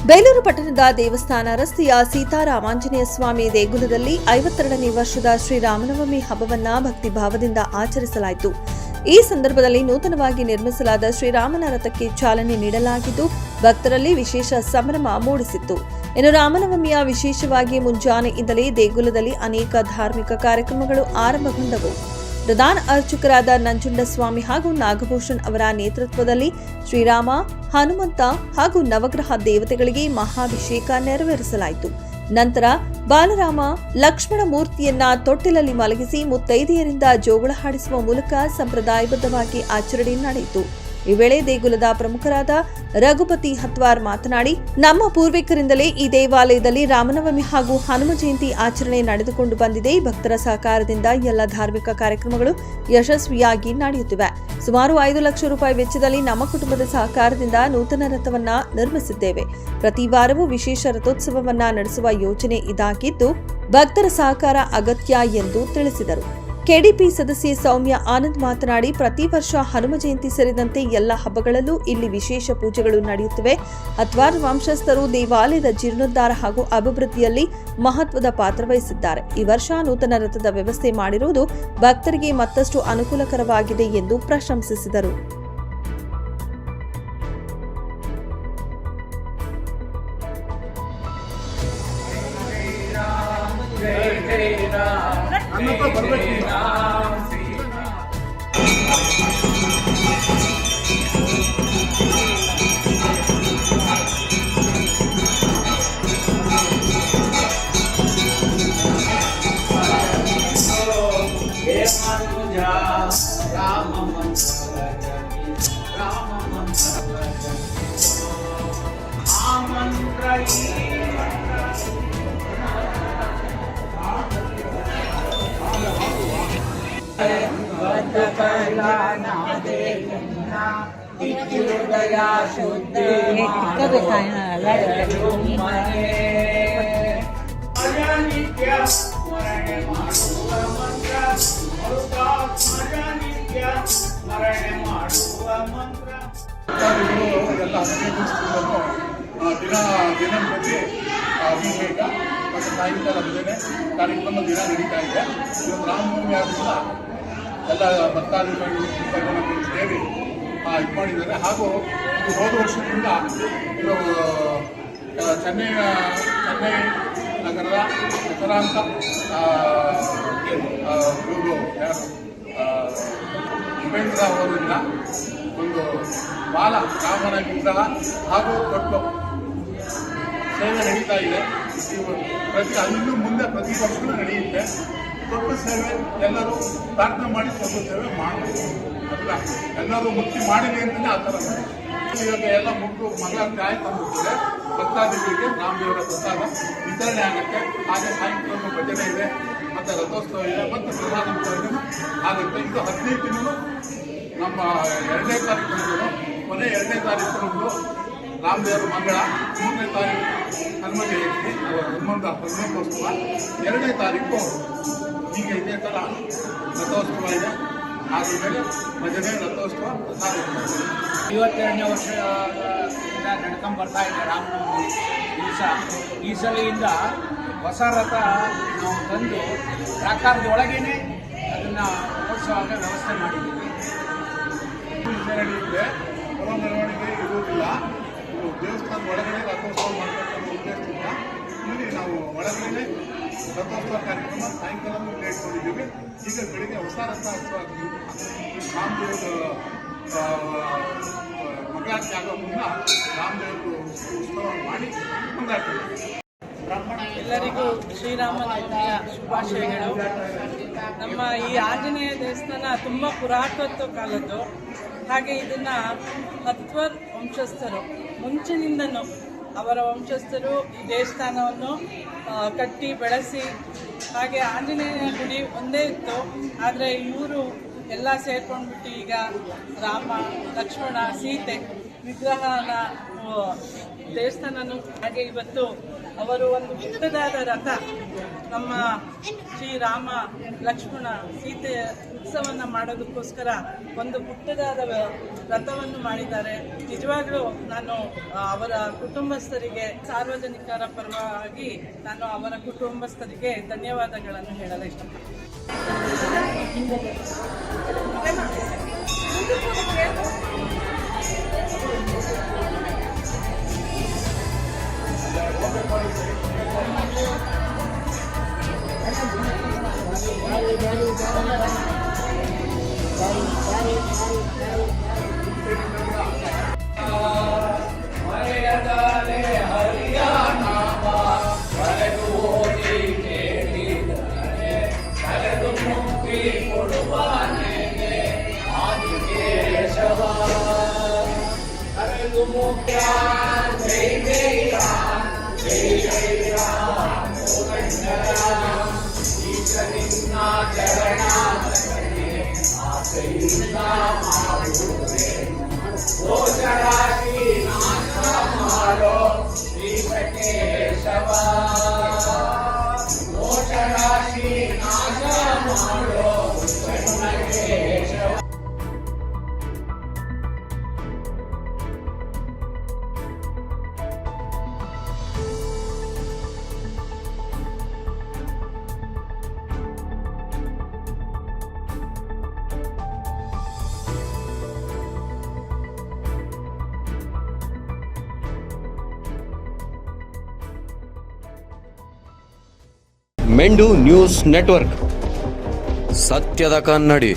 ಬೇಲೂರು ಪಟ್ಟಣದ ದೇವಸ್ಥಾನ ರಸ್ತೆಯ ಸೀತಾರಾಮಾಂಜನೇಯ ಸ್ವಾಮಿ ದೇಗುಲದಲ್ಲಿ 52ನೇ ವರ್ಷದ ಶ್ರೀರಾಮನವಮಿ ಹಬ್ಬವನ್ನ ಭಕ್ತಿಭಾವದಿಂದ ಆಚರಿಸಲಾಯಿತು. ಈ ಸಂದರ್ಭದಲ್ಲಿ ನೂತನವಾಗಿ ನಿರ್ಮಿಸಲಾದ ಶ್ರೀರಾಮನ ರಥಕ್ಕೆ ಚಾಲನೆ ನೀಡಲಾಗಿದ್ದು ಭಕ್ತರಲ್ಲಿ ವಿಶೇಷ ಸಂಭ್ರಮ ಮೂಡಿಸಿತ್ತು. ಇನ್ನು ರಾಮನವಮಿಯ ವಿಶೇಷವಾಗಿ ಮುಂಜಾನೆಯಿಂದಲೇ ದೇಗುಲದಲ್ಲಿ ಅನೇಕ ಧಾರ್ಮಿಕ ಕಾರ್ಯಕ್ರಮಗಳು ಆರಂಭಗೊಂಡವು. ಪ್ರಧಾನ ಅರ್ಚಕರಾದ ನಂಜುಂಡಸ್ವಾಮಿ ಹಾಗೂ ನಾಗಭೂಷಣ್ ಅವರ ನೇತೃತ್ವದಲ್ಲಿ ಶ್ರೀರಾಮ, ಹನುಮಂತ ಹಾಗೂ ನವಗ್ರಹ ದೇವತೆಗಳಿಗೆ ಮಹಾಭಿಷೇಕ ನೆರವೇರಿಸಲಾಯಿತು. ನಂತರ ಬಾಲರಾಮ, ಲಕ್ಷ್ಮಣ ಮೂರ್ತಿಯನ್ನ ತೊಟ್ಟಿಲಲ್ಲಿ ಮಲಗಿಸಿ ಮುತ್ತೈದೆಯರಿಂದ ಜೋಗುಳ ಹಾಡಿಸುವ ಮೂಲಕ ಸಂಪ್ರದಾಯಬದ್ಧವಾಗಿ ಆಚರಣೆ ನಡೆಯಿತು. ಈ ವೇಳೆ ದೇಗುಲದ ಪ್ರಮುಖರಾದ ರಘುಪತಿ ಹತ್ವಾರ್ ಮಾತನಾಡಿ, ನಮ್ಮ ಪೂರ್ವಿಕರಿಂದಲೇ ಈ ದೇವಾಲಯದಲ್ಲಿ ರಾಮನವಮಿ ಹಾಗೂ ಹನುಮ ಜಯಂತಿ ಆಚರಣೆ ನಡೆದುಕೊಂಡು ಬಂದಿದೆ. ಭಕ್ತರ ಸಹಕಾರದಿಂದ ಎಲ್ಲ ಧಾರ್ಮಿಕ ಕಾರ್ಯಕ್ರಮಗಳು ಯಶಸ್ವಿಯಾಗಿ ನಡೆಯುತ್ತಿವೆ. ಸುಮಾರು 5 ಲಕ್ಷ ರೂಪಾಯಿ ವೆಚ್ಚದಲ್ಲಿ ನಮ್ಮ ಕುಟುಂಬದ ಸಹಕಾರದಿಂದ ನೂತನ ರಥವನ್ನ ನಿರ್ಮಿಸಿದ್ದೇವೆ. ಪ್ರತಿ ವಾರವೂ ವಿಶೇಷ ರಥೋತ್ಸವವನ್ನ ನಡೆಸುವ ಯೋಜನೆ ಇದಾಗಿದ್ದು ಭಕ್ತರ ಸಹಕಾರ ಅಗತ್ಯ ಎಂದು ತಿಳಿಸಿದರು. ಕೆಡಿಪಿ ಸದಸ್ಯೆ ಸೌಮ್ಯ ಆನಂದ್ ಮಾತನಾಡಿ, ಪ್ರತಿ ವರ್ಷ ಹನುಮ ಜಯಂತಿ ಸೇರಿದಂತೆ ಎಲ್ಲ ಹಬ್ಬಗಳಲ್ಲೂ ಇಲ್ಲಿ ವಿಶೇಷ ಪೂಜೆಗಳು ನಡೆಯುತ್ತಿವೆ. ಹತ್ವಾರ್ ವಂಶಸ್ಥರು ದೇವಾಲಯದ ಜೀರ್ಣೋದ್ಧಾರ ಹಾಗೂ ಅಭಿವೃದ್ಧಿಯಲ್ಲಿ ಮಹತ್ವದ ಪಾತ್ರ ವಹಿಸಿದ್ದಾರೆ. ಈ ವರ್ಷ ನೂತನ ರಥದ ವ್ಯವಸ್ಥೆ ಮಾಡಿರುವುದು ಭಕ್ತರಿಗೆ ಮತ್ತಷ್ಟು ಅನುಕೂಲಕರವಾಗಿದೆ ಎಂದು ಪ್ರಶಂಸಿಸಿದರು. ದಿನಂಪ್ರತಿ ಅಭಿಷೇಕ ಮತ್ತು ಸಾಯಂಕಾಲ ಭಜನೆ ಕಾರ್ಯಕ್ರಮ ದಿನ ನಡೀತಾ ಇದೆ. ಇವತ್ತು ರಾಮನವಮಿ ಆದ್ದರಿಂದ ಎಲ್ಲ ಭಕ್ತಾದಿಗಳು ಸೇರಿ ಇದು ಮಾಡಿದ್ದಾರೆ. ಹಾಗೂ ಹೋದ ವರ್ಷದಿಂದ ಇದು ಚೆನ್ನೈ ನಗರದ ಹೆಸರಾಂತ ಇವರು ಯಾರು ಉಪೇಂದ್ರ ಅವರಿಂದ ಒಂದು ಬಾಲ ರಾಮನ ವಿಗ್ರಹ ಹಾಗೂ ತೊಟ್ಟು ಸೇವೆ ನಡೀತಾ ಇದೆ. ಇನ್ನು ಮುಂದೆ ಪ್ರತಿ ವರ್ಷವೂ ನಡೆಯುತ್ತೆ. ತೊಟ್ಟು ಸೇವೆ ಎಲ್ಲರೂ ಪ್ರಾರ್ಥನೆ ಮಾಡಿ ತೊಟ್ಟು ಸೇವೆ ಮಾಡಬೇಕು. ಅಲ್ಲ ಎಲ್ಲರೂ ಮುಕ್ತಿ ಮಾಡಿದೆ ಅಂತಲೇ ಆ ಥರ ಇವಾಗ ಎಲ್ಲ ಮುಟ್ಟು ಮಂಗಳಾರತಿ ಆಯ್ತು ಅಂದ್ಬಿಟ್ಟಿದೆ. ಭಕ್ತಾದಿಗಳಿಗೆ ರಾಮದೇವರ ಪ್ರಸಾದ ವಿತರಣೆ ಆಗುತ್ತೆ. ಹಾಗೆ ಸಾಯಂಕಾಲ ಭಜನೆ ಇದೆ, ಮತ್ತು ರಥೋತ್ಸವ ಇದೆ, ಮತ್ತು ಪ್ರಸಾದ ವಿತರಣೆ ಆಗುತ್ತೆ. ಇದು 15 ದಿನವೂ ನಮ್ಮ 2ನೇ ತಾರೀಕು ಕೊನೆ 2ನೇ ತಾರೀಕು ರಾಮದೇವರ ಮಂಗಳ, 3ನೇ ತಾರೀಕು ಹನುಮ ಜಯಂತಿ ಹನುಮಂತೋತ್ಸವ, 2ನೇ ತಾರೀಕು ಈಗ ಇದೇ ಥರ ರಥೋತ್ಸವ ಇದೆ. ಆದಮೇಲೆ ಭಜನೆ, ರಥೋತ್ಸವ, ಪ್ರಸಾದ. 52ನೇ ವರ್ಷದಿಂದ ನಡ್ಕೊಂಡು ಬರ್ತಾ ಇದೆ ರಾಮನವಮಿ ದಿವಸ. ಈ ಸಲಿಯಿಂದ ಹೊಸ ರಥ ನಾವು ತಂದು ಪ್ರಾಕಾರದೊಳಗೇನೆ ಅದನ್ನು ಓಡಿಸುವಾಗ ವ್ಯವಸ್ಥೆ ಮಾಡಿದ್ದೀವಿ. ನಡೆಯುತ್ತೆ, ಹೊರ ಮೆರವಣಿಗೆ ಇರುವುದಿಲ್ಲ. ಇದು ದೇವಸ್ಥಾನದ ಒಳಗಡೆ ರಥೋತ್ಸವ ಮಾಡಬೇಕನ್ನೋ ಉದ್ದೇಶದಿಂದ ಇಲ್ಲಿ ನಾವು ಒಳಗಡೆ ರಥೋತ್ಸವ ಕಾರ್ಯಕ್ರಮ ಸಾಯಂಕಾಲವೂ ಇಲ್ಲೇ ಇಟ್ಕೊಂಡಿದ್ದೀವಿ. ಈಗ ಬೆಳಿಗ್ಗೆ ಹೊಸ ರಥೋತ್ಸವ ರಾಮದೇವರ ಮಂಗಳಾರತಿ ಆಗೋ ಮುನ್ನ ರಾಮದೇವರು ಉತ್ಸವ ಮಾಡಿ ಮುಂದಾಡ್ತೀವಿ. ಎಲ್ಲರಿಗೂ ಶ್ರೀರಾಮನವಮಿಯ ಶುಭಾಶಯಗಳು. ನಮ್ಮ ಈ ಆಂಜನೇಯ ದೇವಸ್ಥಾನ ತುಂಬ ಪುರಾತತ್ವ ಕಾಲದ್ದು. ಹಾಗೆ ಇದನ್ನು ಹತ್ವಾರ್ ವಂಶಸ್ಥರು ಮುಂಚಿನಿಂದನೂ ಅವರ ವಂಶಸ್ಥರು ಈ ದೇವಸ್ಥಾನವನ್ನು ಕಟ್ಟಿ ಬೆಳೆಸಿ, ಹಾಗೆ ಆಂಜನೇಯನ ಗುಡಿ ಒಂದೇ ಇತ್ತು. ಆದರೆ ಇವರು ಎಲ್ಲ ಸೇರ್ಕೊಂಡ್ಬಿಟ್ಟು ಈಗ ರಾಮ, ಲಕ್ಷ್ಮಣ, ಸೀತೆ ವಿಗ್ರಹನ ದೇವಸ್ಥಾನನೂ ಹಾಗೆ ಇವತ್ತು ಅವರು ಒಂದು ಚಿಕ್ಕದಾದ ರಥ ನಮ್ಮ ಶ್ರೀರಾಮ, ಲಕ್ಷ್ಮಣ, ಸೀತೆ ಉತ್ಸವವನ್ನು ಮಾಡೋದಕ್ಕೋಸ್ಕರ ಒಂದು ಪುಟ್ಟದಾದ ರಥವನ್ನು ಮಾಡಿದ್ದಾರೆ. ನಿಜವಾಗ್ಲೂ ನಾನು ಅವರ ಕುಟುಂಬಸ್ಥರಿಗೆ, ಸಾರ್ವಜನಿಕರ ಪರವಾಗಿ ನಾನು ಅವರ ಕುಟುಂಬಸ್ಥರಿಗೆ ಧನ್ಯವಾದಗಳನ್ನು ಹೇಳಲು ಇಷ್ಟಪಡ್ತೀನಿ. ಮೆಂಡು ನ್ಯೂಸ್ ನೆಟ್ವರ್ಕ್, ಸತ್ಯದ ಕನ್ನಡಿ.